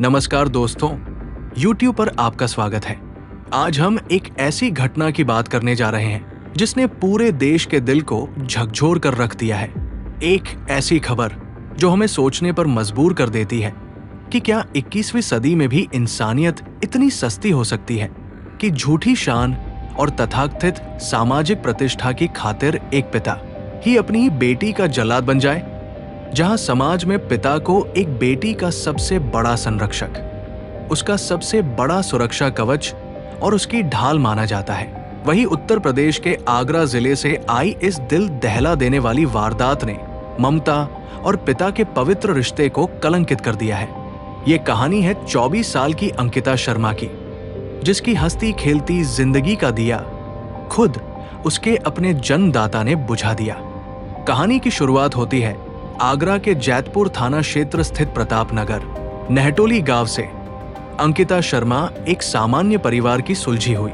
नमस्कार दोस्तों, YouTube पर आपका स्वागत है। आज हम एक ऐसी घटना की बात करने जा रहे हैं जिसने पूरे देश के दिल को झकझोर कर रख दिया है। एक ऐसी खबर जो हमें सोचने पर मजबूर कर देती है कि क्या 21वीं सदी में भी इंसानियत इतनी सस्ती हो सकती है कि झूठी शान और तथाकथित सामाजिक प्रतिष्ठा की खातिर एक पिता ही अपनी बेटी का जल्लाद बन जाए। जहां समाज में पिता को एक बेटी का सबसे बड़ा संरक्षक, उसका सबसे बड़ा सुरक्षा कवच और उसकी ढाल माना जाता है, वहीं उत्तर प्रदेश के आगरा जिले से आई इस दिल दहला देने वाली वारदात ने ममता और पिता के पवित्र रिश्ते को कलंकित कर दिया है। ये कहानी है 24 साल की अंकिता शर्मा की, जिसकी हंसती खेलती जिंदगी का दिया खुद उसके अपने जन्मदाता ने बुझा दिया। कहानी की शुरुआत होती है आगरा के जैतपुर थाना क्षेत्र स्थित प्रताप नगर नहटोली गांव से। अंकिता शर्मा एक सामान्य परिवार की सुलझी हुई,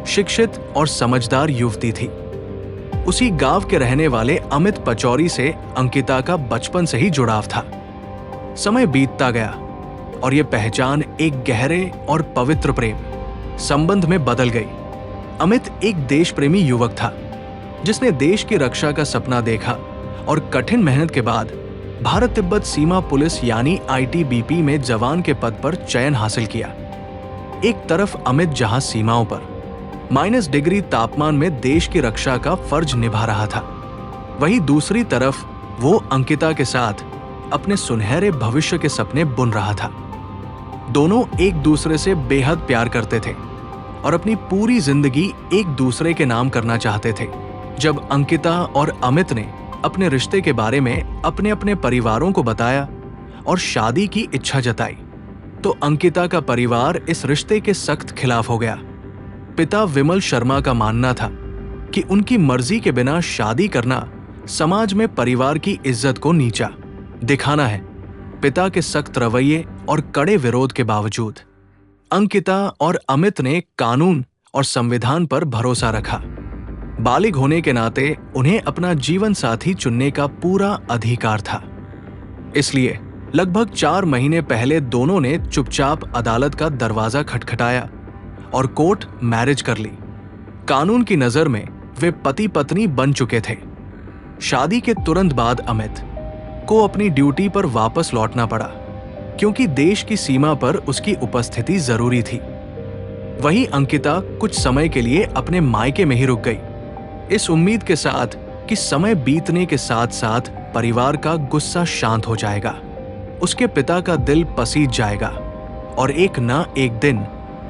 शिक्षित और समझदार युवती थी। उसी गांव के रहने वाले अमित पचौरी से अंकिता का बचपन से ही जुड़ाव था। समय बीतता गया और ये पहचान एक गहरे और पवित्र प्रेम संबंध में बदल गई। अमित एक देश प्रेमी युवक था जिसने देश की रक्षा का सपना देखा और कठिन मेहनत के बाद भारत तिब्बत सीमा पुलिस यानी आईटीबीपी में जवान के पद पर चयन हासिल किया। एक तरफ अमित जहां सीमाओं पर -डिग्री तापमान में देश की रक्षा का फर्ज निभा रहा था, वहीं दूसरी तरफ वो अंकिता के साथ अपने सुनहरे भविष्य के सपने बुन रहा था। दोनों एक दूसरे से बेहद प्यार करते थे और अपनी पूरी जिंदगी एक दूसरे के नाम करना चाहते थे। जब अंकिता और अमित ने अपने रिश्ते के बारे में अपने अपने परिवारों को बताया और शादी की इच्छा जताई, तो अंकिता का परिवार इस रिश्ते के सख्त खिलाफ हो गया। पिता विमल शर्मा का मानना था कि उनकी मर्जी के बिना शादी करना समाज में परिवार की इज्जत को नीचा दिखाना है। पिता के सख्त रवैये और कड़े विरोध के बावजूद अंकिता और अमित ने कानून और संविधान पर भरोसा रखा। बालिग होने के नाते उन्हें अपना जीवन साथी चुनने का पूरा अधिकार था। इसलिए लगभग 4 महीने पहले दोनों ने चुपचाप अदालत का दरवाजा खटखटाया और कोर्ट मैरिज कर ली। कानून की नजर में वे पति पत्नी बन चुके थे। शादी के तुरंत बाद अमित को अपनी ड्यूटी पर वापस लौटना पड़ा क्योंकि देश की सीमा पर उसकी उपस्थिति जरूरी थी। वहीं अंकिता कुछ समय के लिए अपने मायके में ही रुक गई, इस उम्मीद के साथ कि समय बीतने के साथ साथ परिवार का गुस्सा शांत हो जाएगा, उसके पिता का दिल पसीज जाएगा और एक ना एक दिन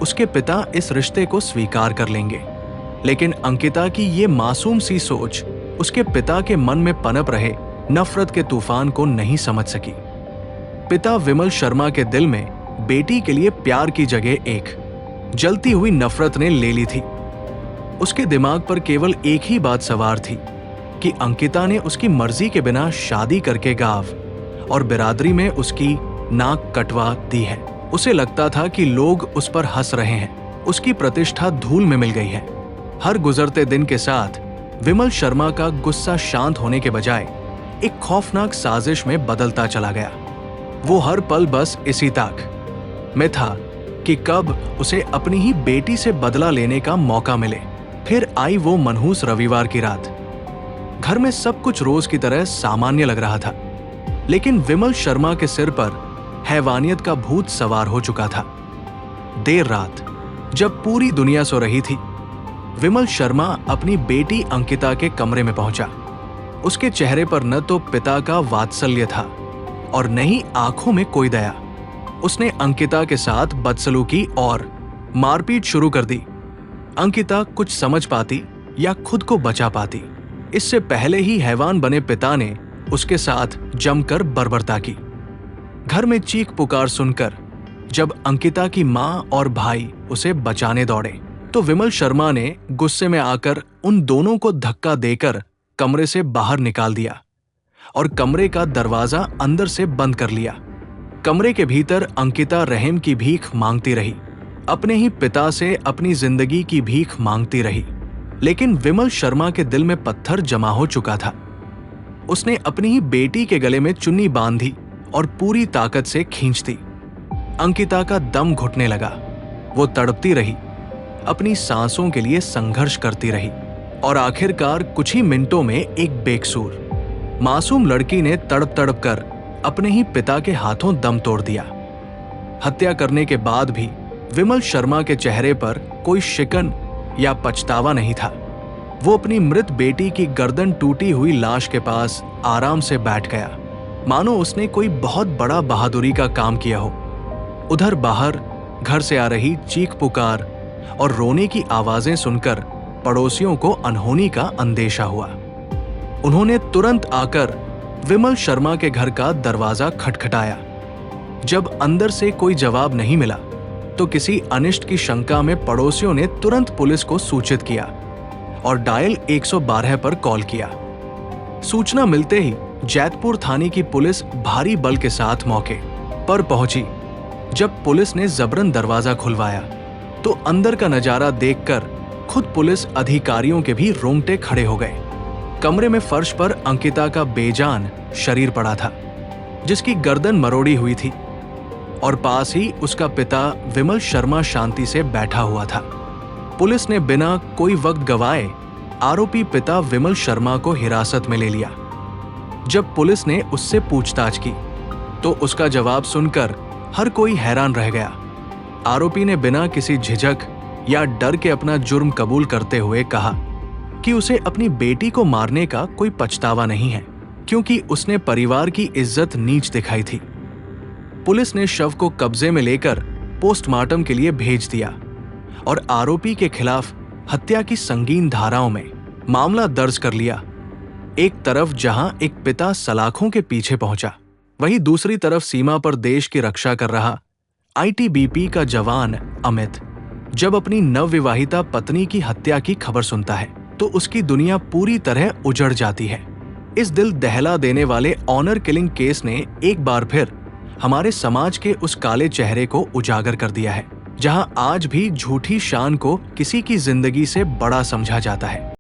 उसके पिता इस रिश्ते को स्वीकार कर लेंगे। लेकिन अंकिता की ये मासूम सी सोच उसके पिता के मन में पनप रहे नफरत के तूफान को नहीं समझ सकी। पिता विमल शर्मा के दिल में बेटी के लिए प्यार की जगह एक जलती हुई नफरत ने ले ली थी। उसके दिमाग पर केवल एक ही बात सवार थी कि अंकिता ने उसकी मर्जी के बिना शादी करके गांव और बिरादरी में उसकी नाक कटवा दी है। उसे लगता था कि लोग उस पर हंस रहे हैं, उसकी प्रतिष्ठा धूल में मिल गई है। हर गुजरते दिन के साथ विमल शर्मा का गुस्सा शांत होने के बजाय एक खौफनाक साजिश में बदलता चला गया। वो हर पल बस इसी ताक में था कि कब उसे अपनी ही बेटी से बदला लेने का मौका मिले। फिर आई वो मनहूस रविवार की रात। घर में सब कुछ रोज की तरह सामान्य लग रहा था, लेकिन विमल शर्मा के सिर पर हैवानियत का भूत सवार हो चुका था। देर रात जब पूरी दुनिया सो रही थी, विमल शर्मा अपनी बेटी अंकिता के कमरे में पहुंचा। उसके चेहरे पर न तो पिता का वात्सल्य था और न ही आंखों में कोई दया। उसने अंकिता के साथ बदसलूकी और मारपीट शुरू कर दी। अंकिता कुछ समझ पाती या खुद को बचा पाती, इससे पहले ही हैवान बने पिता ने उसके साथ जमकर बर्बरता की। घर में चीख पुकार सुनकर जब अंकिता की मां और भाई उसे बचाने दौड़े, तो विमल शर्मा ने गुस्से में आकर उन दोनों को धक्का देकर कमरे से बाहर निकाल दिया और कमरे का दरवाजा अंदर से बंद कर लिया। कमरे के भीतर अंकिता रहम की भीख मांगती रही, अपने ही पिता से अपनी जिंदगी की भीख मांगती रही। लेकिन विमल शर्मा के दिल में पत्थर जमा हो चुका था। उसने अपनी ही बेटी के गले में चुन्नी बांधी और पूरी ताकत से खींच दी। अंकिता का दम घुटने लगा। वो तड़पती रही, अपनी सांसों के लिए संघर्ष करती रही और आखिरकार कुछ ही मिनटों में एक बेकसूर मासूम लड़की ने तड़प तड़प कर अपने ही पिता के हाथों दम तोड़ दिया। हत्या करने के बाद भी विमल शर्मा के चेहरे पर कोई शिकन या पछतावा नहीं था। वो अपनी मृत बेटी की गर्दन टूटी हुई लाश के पास आराम से बैठ गया, मानो उसने कोई बहुत बड़ा बहादुरी का काम किया हो। उधर बाहर घर से आ रही चीख पुकार और रोने की आवाजें सुनकर पड़ोसियों को अनहोनी का अंदेशा हुआ। उन्होंने तुरंत आकर विमल शर्मा के घर का दरवाजा खटखटाया। जब अंदर से कोई जवाब नहीं मिला तो किसी अनिष्ट की शंका में पड़ोसियों ने तुरंत पुलिस को सूचित किया और डायल 112 पर कॉल किया। सूचना मिलते ही जैतपुर थाने की पुलिस भारी बल के साथ मौके पर पहुंची। जब पुलिस ने जबरन दरवाजा खुलवाया तो अंदर का नजारा देखकर खुद पुलिस अधिकारियों के भी रोंगटे खड़े हो गए। कमरे में फर्श पर अंकिता का बेजान शरीर पड़ा था, जिसकी गर्दन मरोड़ी हुई थी, और पास ही उसका पिता विमल शर्मा शांति से बैठा हुआ था। पुलिस ने बिना कोई वक्त गवाए आरोपी पिता विमल शर्मा को हिरासत में ले लिया। जब पुलिस ने उससे पूछताछ की तो उसका जवाब सुनकर हर कोई हैरान रह गया। आरोपी ने बिना किसी झिझक या डर के अपना जुर्म कबूल करते हुए कहा कि उसे अपनी बेटी को मारने का कोई पछतावा नहीं है, क्योंकि उसने परिवार की इज्जत नीच दिखाई थी। पुलिस ने शव को कब्जे में लेकर पोस्टमार्टम के लिए भेज दिया और आरोपी के खिलाफ हत्या की संगीन धाराओं में मामला दर्ज कर लिया। एक तरफ जहां एक पिता सलाखों के पीछे पहुंचा, वहीं दूसरी तरफ सीमा पर देश की रक्षा कर रहा आईटीबीपी का जवान अमित जब अपनी नवविवाहिता पत्नी की हत्या की खबर सुनता है तो उसकी दुनिया पूरी तरह उजड़ जाती है। इस दिल दहला देने वाले ऑनर किलिंग केस ने एक बार फिर हमारे समाज के उस काले चेहरे को उजागर कर दिया है, जहां आज भी झूठी शान को किसी की जिंदगी से बड़ा समझा जाता है।